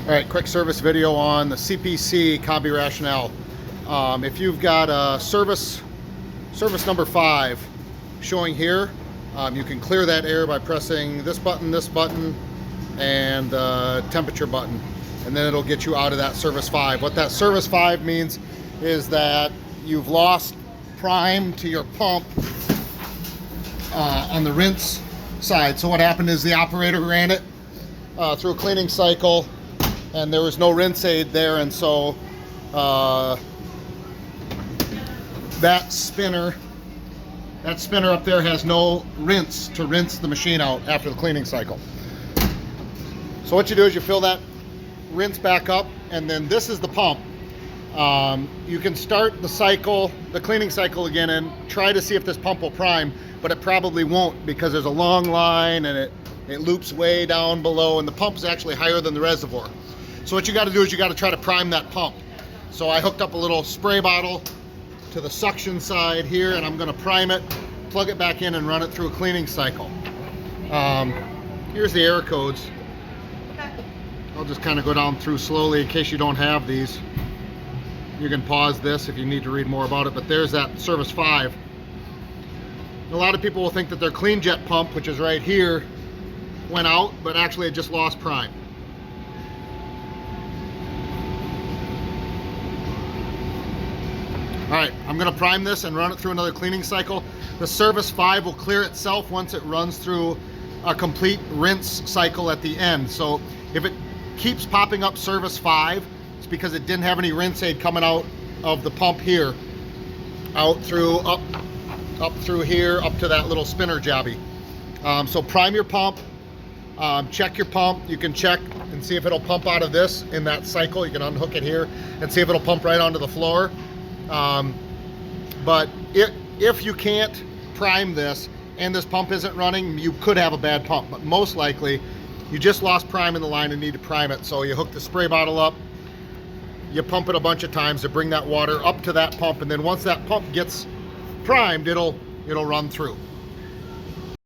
All right, quick service video on the CPC Combi Rational. If you've got a service number 5 showing here, you can clear that air by pressing this button, and the temperature button, and then it'll get you out of that service 5. What that service 5 means is that you've lost prime to your pump on the rinse side. So what happened is the operator ran it through a cleaning cycle, and there was no rinse aid there, and so that spinner up there has no rinse to rinse the machine out after the cleaning cycle. So what you do is you fill that rinse back up, and then this is the pump. You can start the cleaning cycle again, and try to see if this pump will prime, but it probably won't, because there's a long line and it loops way down below, and the pump is actually higher than the reservoir. So what you got to do is you got to try to prime that pump. So I hooked up a little spray bottle to the suction side here, and I'm going to prime it, plug it back in, and run it through a cleaning cycle. Here's the error codes. I'll just kind of go down through slowly in case you don't have these. You can pause this if you need to read more about it, but there's that service 5. A lot of people will think that their clean jet pump, which is right here, went out, but actually it just lost prime. All right, I'm gonna prime this and run it through another cleaning cycle. The service 5 will clear itself once it runs through a complete rinse cycle at the end. So if it keeps popping up service 5, it's because it didn't have any rinse aid coming out of the pump here, up through here, up to that little spinner jobby. So prime your pump, check your pump. You can check and see if it'll pump out of this in that cycle. You can unhook it here and see if it'll pump right onto the floor. But if you can't prime this and this pump isn't running, you could have a bad pump, but most likely you just lost prime in the line and need to prime it. So you hook the spray bottle up, you pump it a bunch of times to bring that water up to that pump, and then once that pump gets primed, it'll run through.